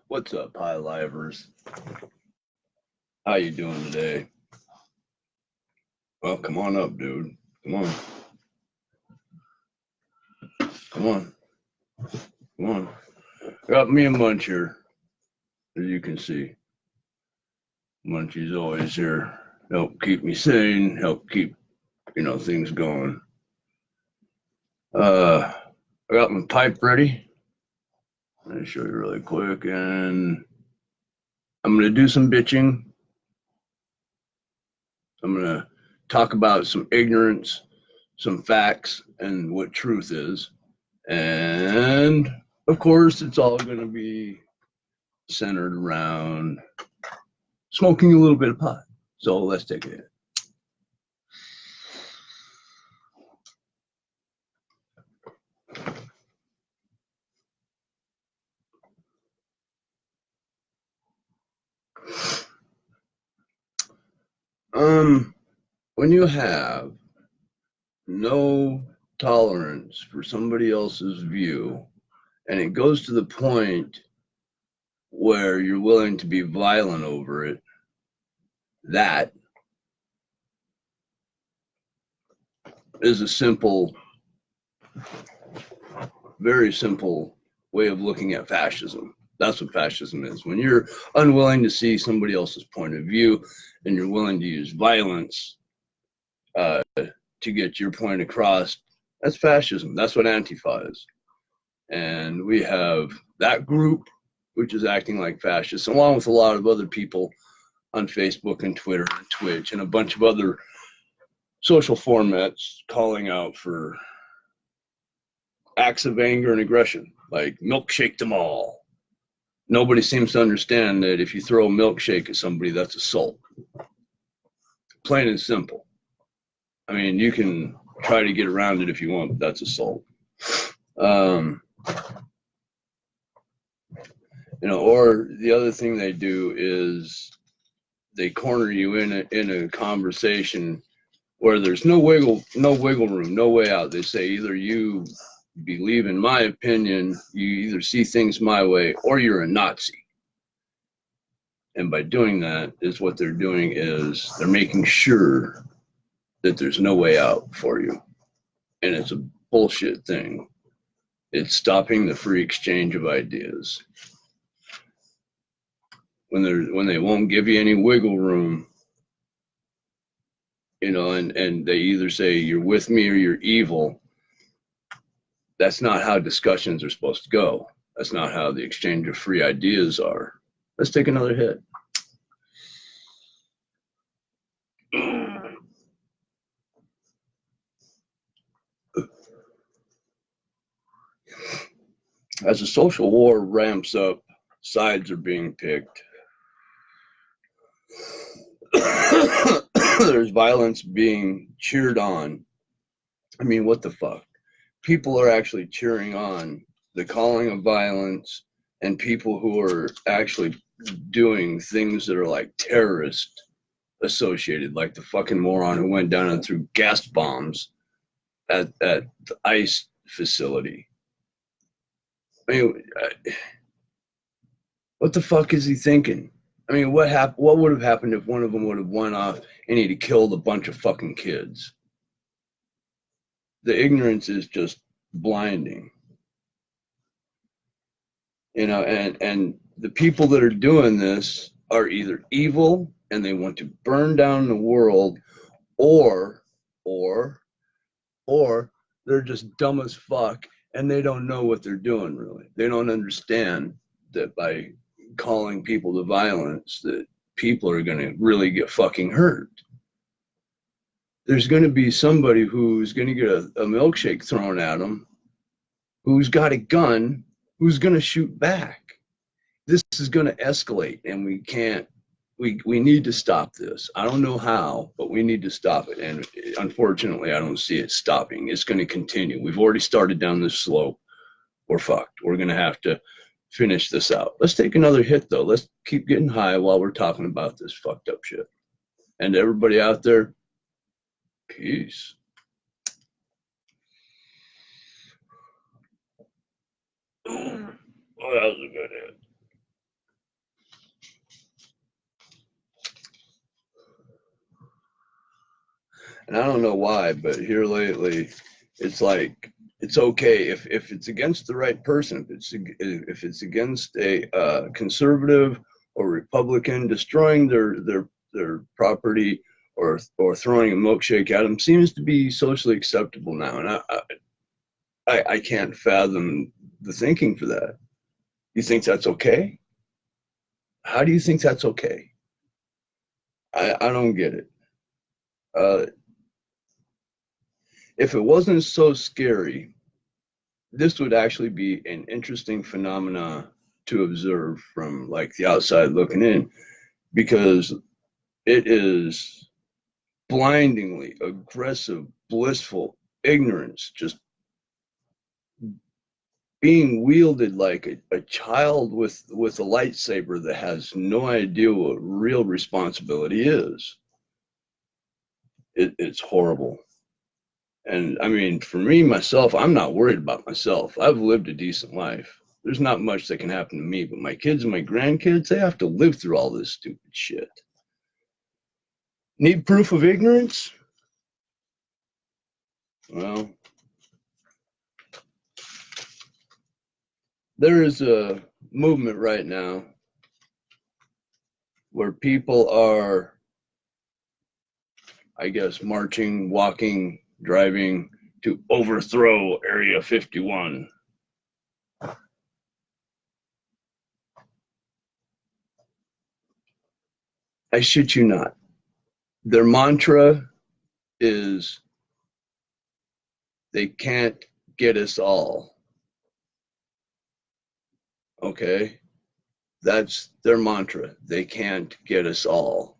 What's up, high livers? How you doing today? Well, come on up, dude. Come on. Come on. Come on. Got me and Munch here, as you can see. Munchie's always here. Help keep me sane, help keep, things going. I got my pipe ready. Let me show you really quick, and I'm gonna do some bitching. I'm gonna talk about some ignorance, some facts, and what truth is. And of course, it's all going to be centered around smoking a little bit of pot. So let's take it in. When you have no tolerance for somebody else's view, and it goes to the point where you're willing to be violent over it, that is a simple, very simple way of looking at fascism. That's what fascism is. When you're unwilling to see somebody else's point of view and you're willing to use violence to get your point across, that's fascism. That's what Antifa is. And we have that group, which is acting like fascists, along with a lot of other people on Facebook and Twitter and Twitch and a bunch of other social formats calling out for acts of anger and aggression, like milkshake them all. Nobody seems to understand that if you throw a milkshake at somebody, that's assault. Plain and simple. I mean, you can try to get around it if you want, but that's assault. Or the other thing they do is they corner you in a conversation where there's no wiggle room, no way out. They say either you believe in my opinion, you either see things my way, or you're a Nazi. And by doing that, is what they're doing is they're making sure that there's no way out for you. And it's a bullshit thing. It's stopping the free exchange of ideas. When they won't give you any wiggle room, and they either say you're with me or you're evil, that's not how discussions are supposed to go. That's not how the exchange of free ideas are. Let's take another hit. As the social war ramps up, sides are being picked. There's violence being cheered on. I mean, what the fuck? People are actually cheering on the calling of violence and people who are actually doing things that are like terrorist associated, like the fucking moron who went down and threw gas bombs at the ICE facility. I mean, what the fuck is he thinking? I mean, what would have happened if one of them would have went off and he'd killed a bunch of fucking kids? The ignorance is just blinding. And the people that are doing this are either evil and they want to burn down the world, or they're just dumb as fuck and they don't know what they're doing, really. They don't understand that by calling people to violence, that people are going to really get fucking hurt. There's going to be somebody who's going to get a milkshake thrown at them, who's got a gun, who's going to shoot back. This is going to escalate, and we need to stop this. I don't know how, but we need to stop it. And unfortunately, I don't see it stopping. It's going to continue. We've already started down this slope. We're fucked. We're going to have to finish this out. Let's take another hit, though. Let's keep getting high while we're talking about this fucked up shit. And everybody out there, peace. Oh, that was a good hit. And I don't know why, but here lately, it's like it's okay if it's against the right person, if it's against a conservative or Republican destroying their property or throwing a milkshake at them seems to be socially acceptable now, and I can't fathom the thinking for that. You think that's okay? How do you think that's okay? I don't get it. Uh, if it wasn't so scary, this would actually be an interesting phenomena to observe from like the outside looking in, because it is blindingly aggressive, blissful ignorance just being wielded like a child with a lightsaber that has no idea what real responsibility is. It's horrible. And I mean, for me, myself, I'm not worried about myself. I've lived a decent life. There's not much that can happen to me, but my kids and my grandkids, they have to live through all this stupid shit. Need proof of ignorance? Well, there is a movement right now where people are, I guess, marching, walking, driving to overthrow Area 51. I shit you not. Their mantra is they can't get us all. Okay? That's their mantra. They can't get us all.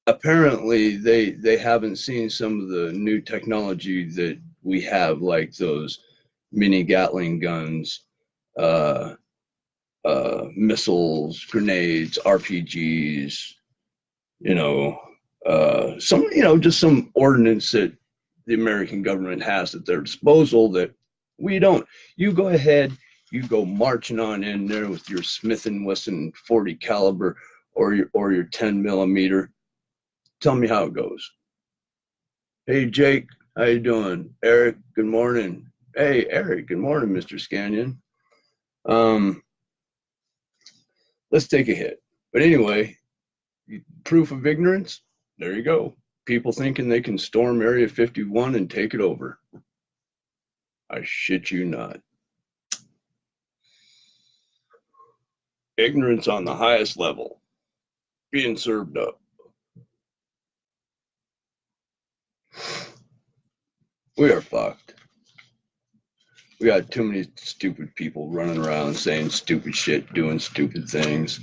Apparently, they haven't seen some of the new technology that we have, like those mini Gatling guns, uh, missiles, grenades, RPGs, you know, some, just some ordnance that the American government has at their disposal that we don't. You go ahead, you go marching on in there with your Smith and Wesson 40 caliber or your 10 millimeter. Tell me how it goes. Hey Jake, how you doing? Eric, good morning. Hey Eric, good morning, Mr. Scannion. Um, let's take a hit. But anyway, proof of ignorance. There you go. People thinking they can storm Area 51 and take it over. I shit you not. Ignorance on the highest level being served up. We are fucked. We got too many stupid people running around saying stupid shit, doing stupid things.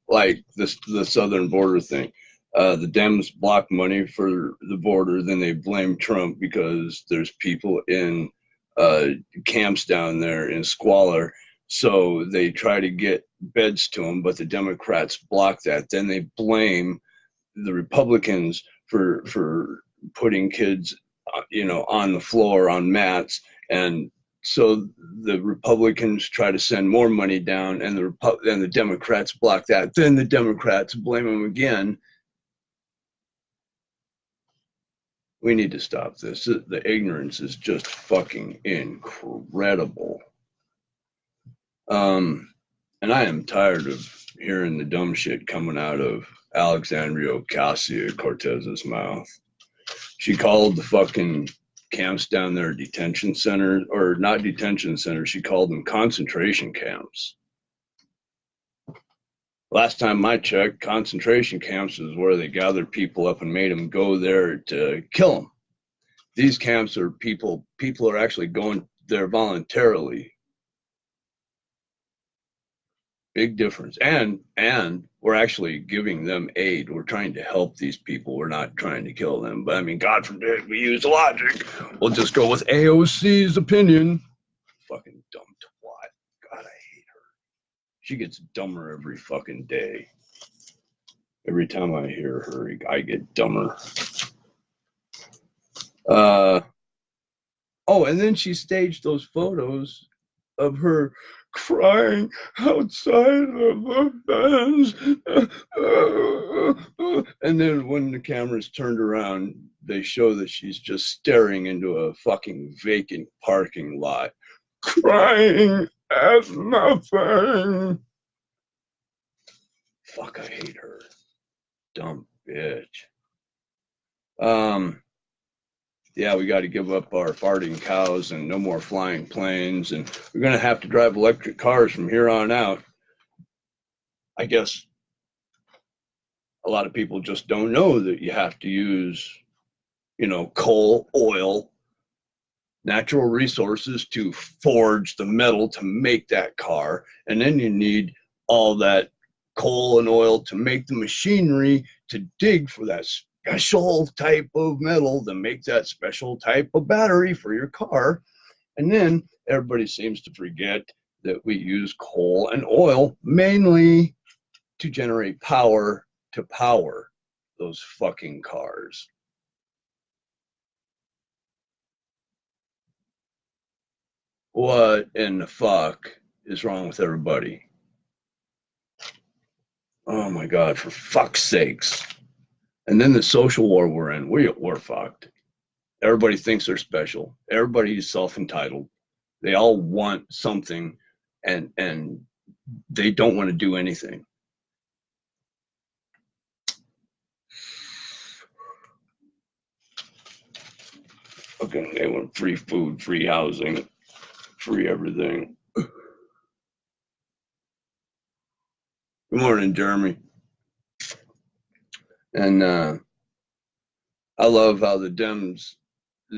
Like the southern border thing. The Dems block money for the border, then they blame Trump because there's people in uh, camps down there in squalor. So they try to get beds to them, but the Democrats block that. Then they blame the Republicans for putting kids, on the floor on mats, and so the Republicans try to send more money down, and the Democrats block that. Then the Democrats blame them again. We need to stop this. The ignorance is just fucking incredible. And I am tired of hearing the dumb shit coming out of Alexandria Ocasio-Cortez's mouth. She called the fucking camps down there detention centers, or not detention centers. She called them concentration camps. Last time I checked, concentration camps is where they gathered people up and made them go there to kill them. These camps are people are actually going there voluntarily. Big difference. And we're actually giving them aid. We're trying to help these people. We're not trying to kill them. But I mean, God forbid we use logic. We'll just go with AOC's opinion. Fucking dumb twat. God, I hate her. She gets dumber every fucking day. Every time I hear her, I get dumber. Oh, and then she staged those photos of her crying outside of the fence. And then when the camera's turned around, they show that she's just staring into a fucking vacant parking lot, crying at nothing. Fuck, I hate her. Dumb bitch. Yeah, we got to give up our farting cows and no more flying planes, and we're going to have to drive electric cars from here on out. I guess a lot of people just don't know that you have to use, coal, oil, natural resources to forge the metal to make that car. And then you need all that coal and oil to make the machinery to dig for that special type of metal to make that special type of battery for your car. And then everybody seems to forget that we use coal and oil mainly to generate power to power those fucking cars. What in the fuck is wrong with everybody? Oh my God, for fuck's sakes. And then the social war we're in, we're fucked. Everybody thinks they're special. Everybody's self-entitled. They all want something and they don't want to do anything. Okay, they want free food, free housing, free everything. Good morning, Jeremy. And I love how the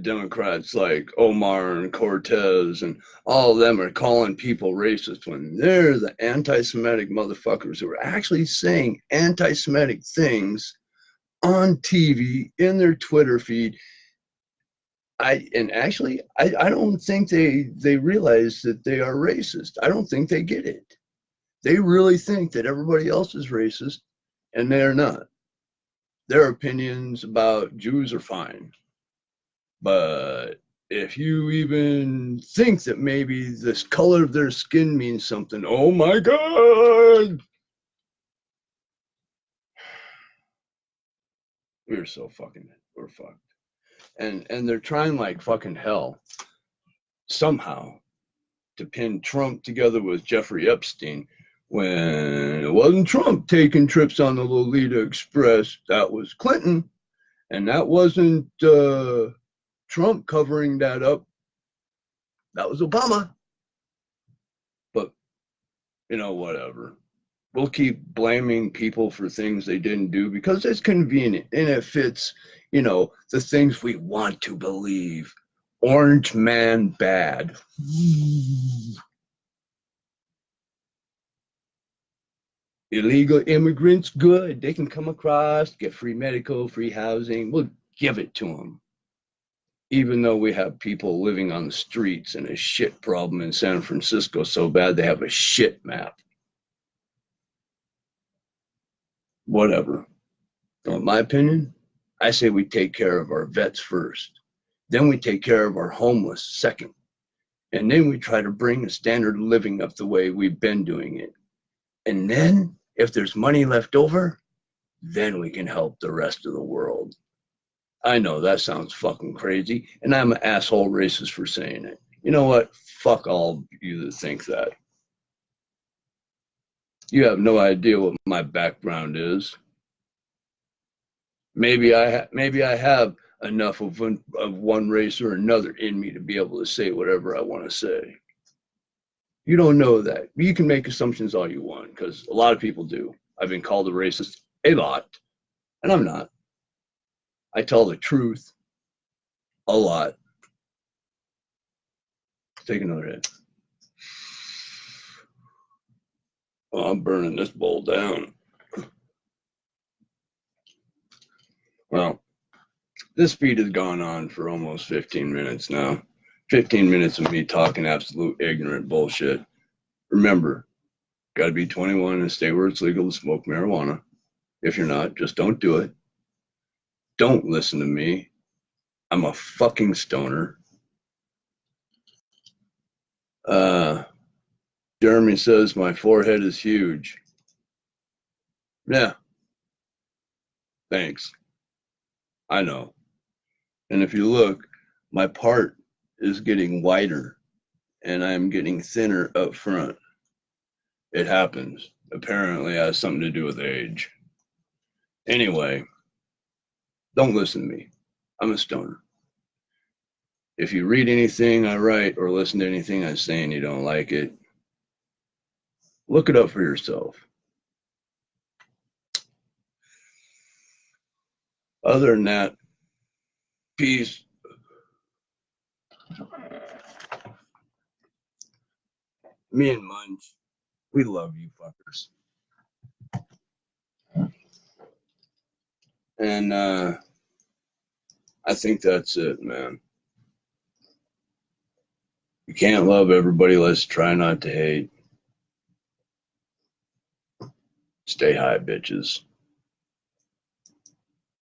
Democrats like Omar and Cortez and all of them are calling people racist when they're the anti-Semitic motherfuckers who are actually saying anti-Semitic things on TV in their Twitter feed. I don't think they realize that they are racist. I don't think they get it. They really think that everybody else is racist, and they are not. Their opinions about Jews are fine. But if you even think that maybe this color of their skin means something, oh my God! We're fucked. And they're trying like fucking hell somehow to pin Trump together with Jeffrey Epstein when it wasn't Trump taking trips on the Lolita Express. That was Clinton. And that wasn't Trump covering that up. That was Obama. But, whatever. We'll keep blaming people for things they didn't do because it's convenient and it fits, the things we want to believe. Orange man bad. Illegal immigrants good. They can come across, get free medical, free housing. We'll give it to them. Even though we have people living on the streets and a shit problem in San Francisco so bad they have a shit map. Whatever. In my opinion, I say we take care of our vets first. Then we take care of our homeless second. And then we try to bring a standard of living up the way we've been doing it. And then, if there's money left over, then we can help the rest of the world. I know that sounds fucking crazy, and I'm an asshole racist for saying it. You know what? Fuck all of you that think that. You have no idea what my background is. Maybe I have enough of one race or another in me to be able to say whatever I want to say. You don't know that. You can make assumptions all you want because a lot of people do. I've been called a racist a lot, and I'm not. I tell the truth a lot. Take another hit. Oh, I'm burning this bowl down. Well, this feed has gone on for almost 15 minutes now. 15 minutes of me talking absolute ignorant bullshit. Remember, got to be 21 and stay where it's legal to smoke marijuana. If you're not, just don't do it. Don't listen to me. I'm a fucking stoner. Jeremy says my forehead is huge. Yeah, thanks. I know. And if you look, my part is getting wider and I'm getting thinner up front. It happens. Apparently, it has something to do with age. Anyway, don't listen to me. I'm a stoner. If you read anything I write or listen to anything I say and you don't like it, look it up for yourself. Other than that, peace. Me and Munch, we love you fuckers. And I think that's it, man. You can't love everybody. Let's try not to hate. Stay high, bitches.